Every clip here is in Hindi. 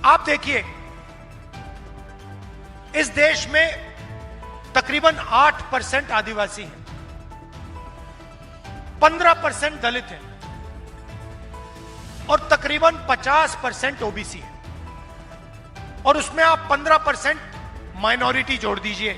आप देखिए, इस देश में तकरीबन 8% आदिवासी हैं, 15% दलित हैं और तकरीबन 50% ओबीसी है। और उसमें आप 15% माइनॉरिटी जोड़ दीजिए,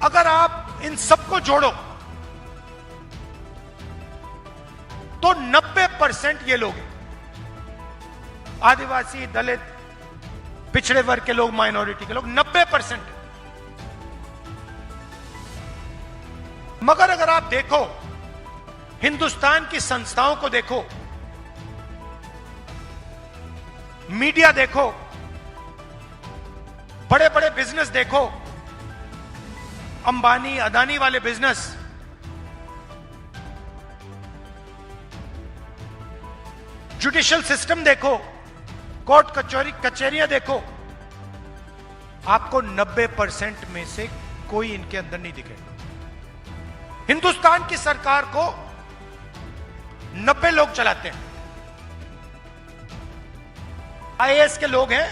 अगर आप इन सबको जोड़ो तो 90% ये लोग हैं, आदिवासी, दलित, पिछड़े वर्ग के लोग, माइनॉरिटी के लोग 90%। मगर अगर आप देखो, हिंदुस्तान की संस्थाओं को देखो, मीडिया देखो, बड़े बड़े बिजनेस देखो, अंबानी अदानी वाले बिजनेस, जुडिशियल सिस्टम देखो, कोर्ट कचहरियां देखो, आपको 90% में से कोई इनके अंदर नहीं दिखेगा। हिंदुस्तान की सरकार को 90 लोग चलाते हैं, आईएएस के लोग हैं,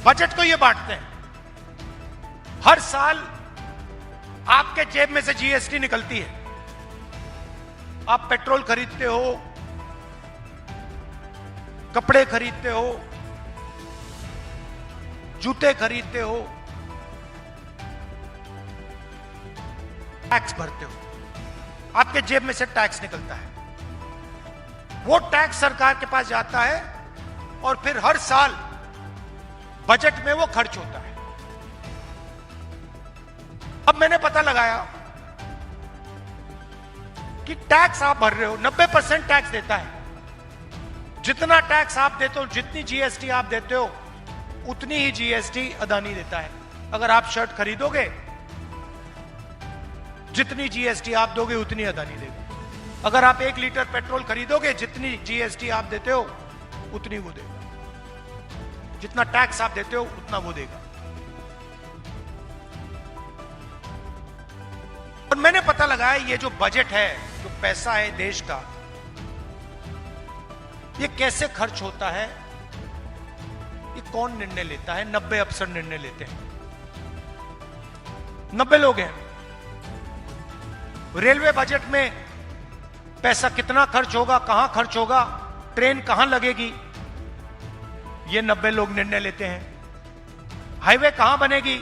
बजट को ये बांटते हैं। हर साल आपके जेब में से जीएसटी निकलती है, आप पेट्रोल खरीदते हो, कपड़े खरीदते हो, जूते खरीदते हो, टैक्स भरते हो, आपके जेब में से टैक्स निकलता है। वो टैक्स सरकार के पास जाता है और फिर हर साल बजट में वो खर्च होता है। अब मैंने पता लगाया कि टैक्स आप भर रहे हो, 90% टैक्स देता है। जितना टैक्स आप देते हो, जितनी जीएसटी आप देते हो, उतनी ही जीएसटी अदानी देता है। अगर आप शर्ट खरीदोगे, जितनी जीएसटी आप दोगे उतनी अदानी देगा। अगर आप 1 लीटर पेट्रोल खरीदोगे, जितनी जीएसटी आप देते हो उतनी वो देगा। जितना टैक्स आप देते हो उतना वो देगा। और मैंने पता लगाया, ये जो बजट है, जो पैसा है देश का, ये कैसे खर्च होता है, ये कौन निर्णय लेता है? 90 अफसर निर्णय लेते हैं। 90 लोग हैं। रेलवे बजट में पैसा कितना खर्च होगा, कहां खर्च होगा, ट्रेन कहां लगेगी, ये 90 लोग निर्णय लेते हैं। हाईवे कहां बनेगी,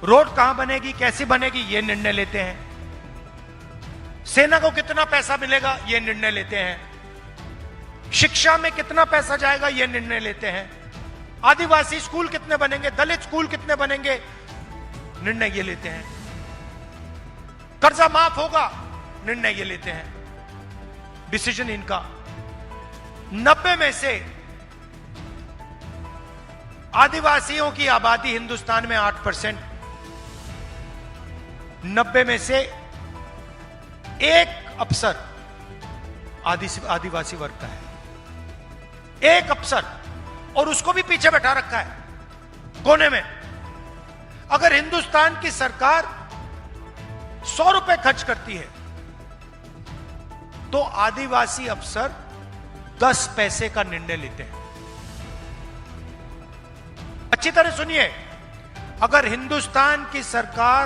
रोड कहां बनेगी, कैसी बनेगी, ये निर्णय लेते हैं। सेना को कितना पैसा मिलेगा, ये निर्णय लेते हैं। शिक्षा में कितना पैसा जाएगा, ये निर्णय लेते हैं। आदिवासी स्कूल कितने बनेंगे, दलित स्कूल कितने बनेंगे, निर्णय ये लेते हैं। कर्जा माफ होगा, निर्णय ये लेते हैं। डिसीजन इनका। 90 में से आदिवासियों की आबादी हिंदुस्तान में 8%, 90 में से एक अफसर आदिवासी वर्ग का है, एक अफसर, और उसको भी पीछे बैठा रखा है कोने में। अगर हिंदुस्तान की सरकार 100 रुपए खर्च करती है तो आदिवासी अफसर 10 पैसे का निर्णय लेते हैं। अच्छी तरह सुनिए, अगर हिंदुस्तान की सरकार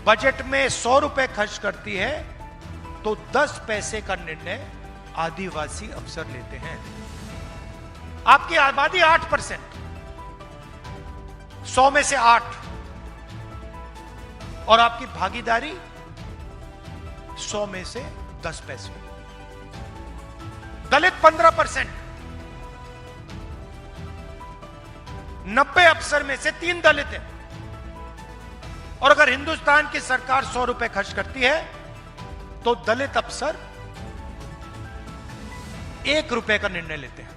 बजट में 100 रुपए खर्च करती है तो 10 पैसे का निर्णय आदिवासी अफसर लेते हैं। आपकी आबादी 8%, 100 में से 8, और आपकी भागीदारी 100 में से 10 पैसे। दलित 15%, 90 अफसर में से 3 दलित हैं। और अगर हिंदुस्तान की सरकार 100 रुपए खर्च करती है तो दलित अफसर 1 रुपए का निर्णय लेते हैं।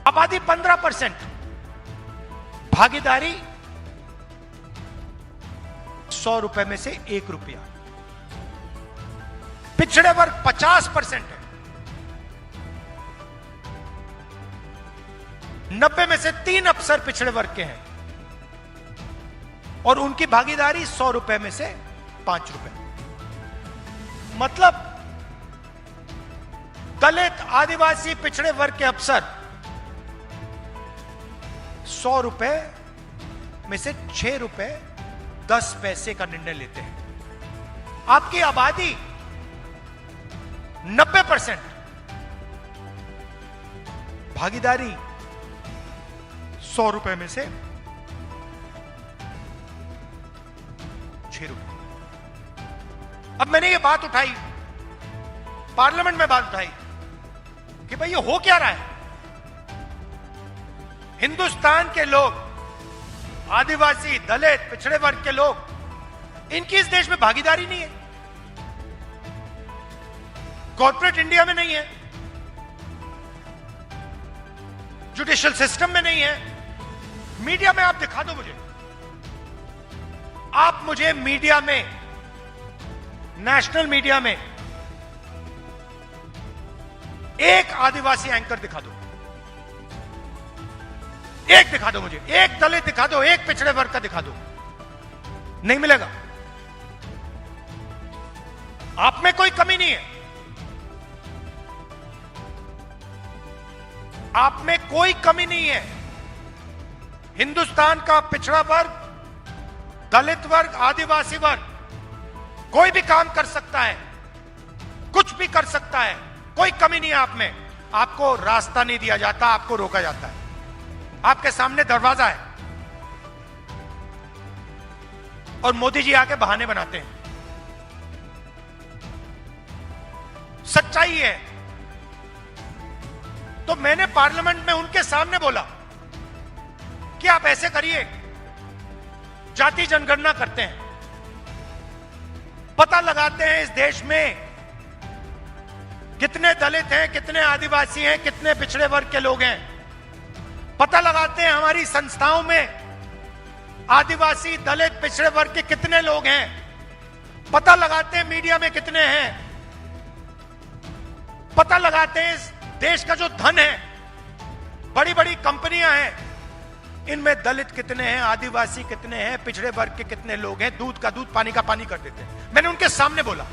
आबादी 15%, भागीदारी 100 रुपए में से 1 रुपया। पिछड़े वर्ग 50% है, 90 में से 3 अफसर पिछड़े वर्ग के हैं। और उनकी भागीदारी 100 रुपए में से 5 रुपए। मतलब दलित, आदिवासी, पिछड़े वर्ग के अफसर 100 रुपए में से 6 रुपए 10 पैसे का निर्णय लेते हैं। आपकी आबादी 90%, भागीदारी 100 रुपए में से 6 रुपए। अब मैंने ये बात उठाई, पार्लियामेंट में बात उठाई कि भाई ये हो क्या रहा है। हिंदुस्तान के लोग, आदिवासी, दलित, पिछड़े वर्ग के लोग, इनकी इस देश में भागीदारी नहीं है, कॉर्पोरेट इंडिया में नहीं है, जुडिशियल सिस्टम में नहीं है। मीडिया में आप दिखा दो मुझे, आप मुझे मीडिया में, नेशनल मीडिया में एक आदिवासी एंकर दिखा दो, एक दिखा दो मुझे, एक दलित दिखा दो, एक पिछड़े वर्ग का दिखा दो, नहीं मिलेगा। आप में कोई कमी नहीं है, आप में कोई कमी नहीं है। हिंदुस्तान का पिछड़ा वर्ग, दलित वर्ग, आदिवासी वर्ग कोई भी काम कर सकता है, कुछ भी कर सकता है, कोई कमी नहीं है आप में। आपको रास्ता नहीं दिया जाता, आपको रोका जाता है। आपके सामने दरवाजा है और मोदी जी आके बहाने बनाते हैं। सच्चाई है। तो मैंने पार्लियामेंट में उनके सामने बोला कि आप ऐसे करिए, जाति जनगणना करते हैं, पता लगाते हैं इस देश में कितने दलित हैं, कितने आदिवासी हैं, कितने पिछड़े वर्ग के लोग हैं। पता लगाते हैं हमारी संस्थाओं में आदिवासी, दलित, पिछड़े वर्ग के कितने लोग हैं। पता लगाते हैं मीडिया में कितने हैं। पता लगाते हैं इस देश का जो धन है, बड़ी बड़ी कंपनियां हैं, इनमें दलित कितने हैं, आदिवासी कितने हैं, पिछड़े वर्ग के कितने लोग हैं। दूध का दूध, पानी का पानी कर देते हैं। मैंने उनके सामने बोला,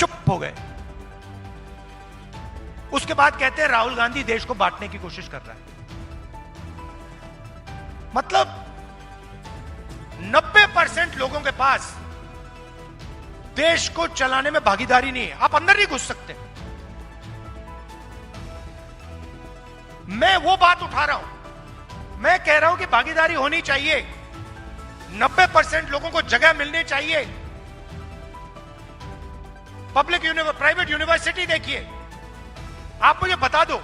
चुप हो गए। उसके बाद कहते हैं राहुल गांधी देश को बांटने की कोशिश कर रहा है। मतलब 90% लोगों के पास देश को चलाने में भागीदारी नहीं है। आप अंदर नहीं घुस सकते। मैं वो बात उठा रहा हूं, मैं कह रहा हूं कि भागीदारी होनी चाहिए, 90% लोगों को जगह मिलनी चाहिए। पब्लिक प्राइवेट यूनिवर्सिटी देखिए, आप मुझे बता दो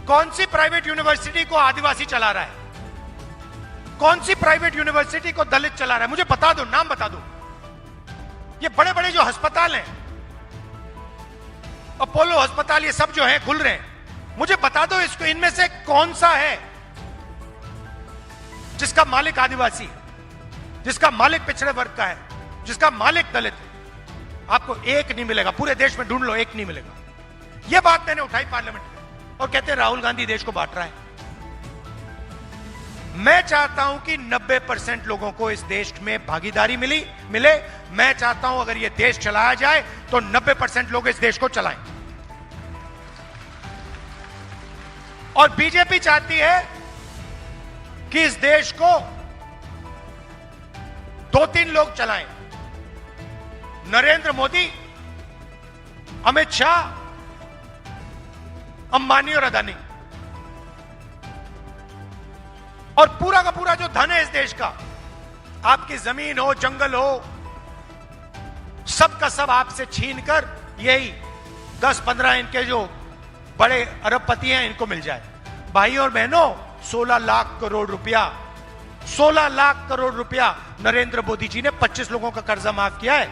कौन सी प्राइवेट यूनिवर्सिटी को आदिवासी चला रहा है, कौन सी प्राइवेट यूनिवर्सिटी को दलित चला रहा है। मुझे बता दो, नाम बता दो। ये बड़े बड़े जो अस्पताल हैं, अपोलो अस्पताल, ये सब जो हैं खुल रहे हैं, मुझे बता दो इसको, इनमें से कौन सा है जिसका मालिक आदिवासी है, जिसका मालिक पिछड़े वर्ग का है, जिसका मालिक दलित है। आपको एक नहीं मिलेगा, पूरे देश में ढूंढ लो, एक नहीं मिलेगा। यह बात मैंने उठाई पार्लियामेंट में और कहते हैं राहुल गांधी देश को बांट रहा है। मैं चाहता हूं कि 90% लोगों को इस देश में भागीदारी मिले। मैं चाहता हूं अगर यह देश चलाया जाए तो 90% लोग इस देश को चलाएं। और बीजेपी चाहती है कि इस देश को 2-3 लोग चलाएं, नरेंद्र मोदी, अमित शाह, अंबानी और अदानी। और पूरा का पूरा जो धन है इस देश का, आपकी जमीन हो, जंगल हो, सब का सब आपसे छीनकर यही 10-15 इनके जो बड़े अरबपति हैं इनको मिल जाए। भाई और बहनों, 16 लाख करोड़ रुपया, 16 लाख करोड़ रुपया नरेंद्र मोदी जी ने 25 लोगों का कर्जा माफ किया है।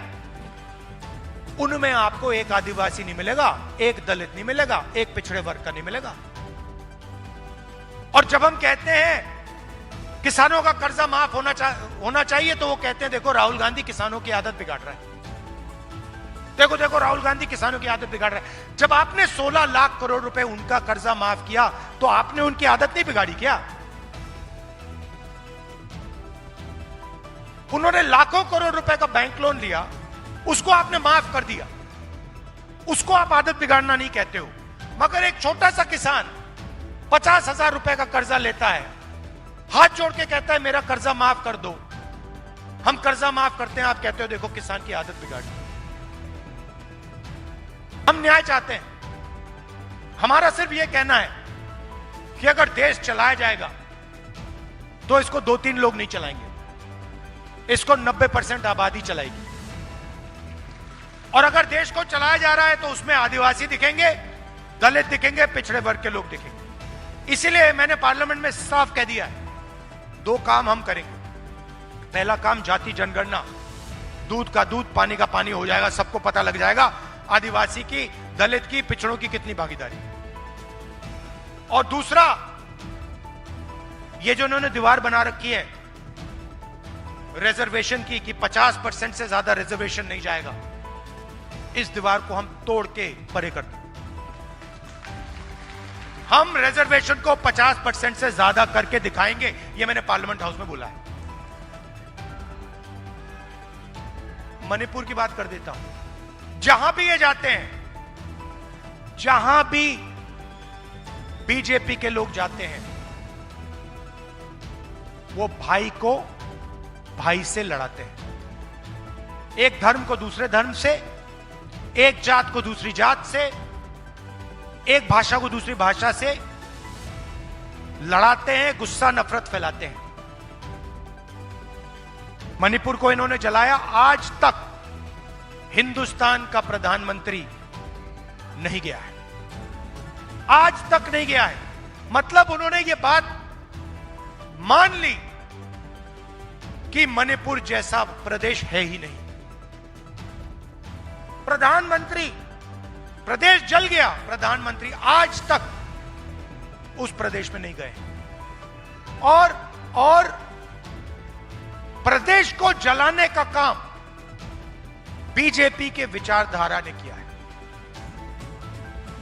उनमें आपको एक आदिवासी नहीं मिलेगा, एक दलित नहीं मिलेगा, एक पिछड़े वर्ग का नहीं मिलेगा। और जब हम कहते हैं किसानों का कर्जा माफ होना चाहिए, तो वो कहते हैं देखो राहुल गांधी किसानों की आदत बिगाड़ रहा है, देखो देखो राहुल गांधी किसानों की आदत बिगाड़ रहा है। जब आपने 16 लाख करोड़ रुपए उनका कर्जा माफ किया तो आपने उनकी आदत नहीं बिगाड़ी क्या? उन्होंने लाखों करोड़ रुपए का बैंक लोन लिया, उसको आपने माफ कर दिया। उसको आप आदत बिगाड़ना नहीं कहते हो। मगर एक छोटा सा किसान 50,000 रुपए का कर्जा लेता है, हाथ जोड़ के कहता है मेरा कर्जा माफ कर दो। हम कर्जा माफ करते हैं, आप कहते हो देखो किसान की आदत बिगाड़ी। हम न्याय चाहते हैं। हमारा सिर्फ यह कहना है कि अगर देश चलाया जाएगा तो इसको 2-3 लोग नहीं चलाएंगे, इसको 90% आबादी चलाएगी। और अगर देश को चलाया जा रहा है तो उसमें आदिवासी दिखेंगे, दलित दिखेंगे, पिछड़े वर्ग के लोग दिखेंगे। इसीलिए मैंने पार्लियामेंट में साफ कह दिया है, 2 काम हम करेंगे। पहला काम जाति जनगणना, दूध का दूध पानी का पानी हो जाएगा, सबको पता लग जाएगा आदिवासी की, दलित की, पिछड़ों की कितनी भागीदारी। और दूसरा, ये जो उन्होंने दीवार बना रखी है रिजर्वेशन की कि 50% से ज्यादा रिजर्वेशन नहीं जाएगा, इस दीवार को हम तोड़ के परे कर दें। हम रिजर्वेशन को 50% से ज्यादा करके दिखाएंगे, ये मैंने पार्लियामेंट हाउस में बोला है। मणिपुर की बात कर देता हूं। जहां भी ये जाते हैं, जहां भी बीजेपी के लोग जाते हैं, वो भाई को भाई से लड़ाते हैं। एक धर्म को दूसरे धर्म से, एक जात को दूसरी जात से, एक भाषा को दूसरी भाषा से लड़ाते हैं, गुस्सा नफरत फैलाते हैं। मणिपुर को इन्होंने जलाया। आज तक हिंदुस्तान का प्रधानमंत्री नहीं गया है, आज तक नहीं गया है। मतलब उन्होंने ये बात मान ली कि मणिपुर जैसा प्रदेश है ही नहीं। प्रधानमंत्री, प्रदेश जल गया, प्रधानमंत्री आज तक उस प्रदेश में नहीं गए। और प्रदेश को जलाने का काम बीजेपी के विचारधारा ने किया है।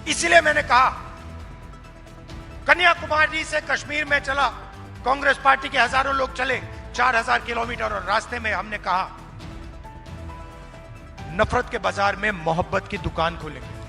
इसलिए मैंने कहा, कन्याकुमारी से कश्मीर में चला, कांग्रेस पार्टी के हजारों लोग चले 4000 किलोमीटर, और रास्ते में हमने कहा नफरत के बाजार में मोहब्बत की दुकान खोलेंगे।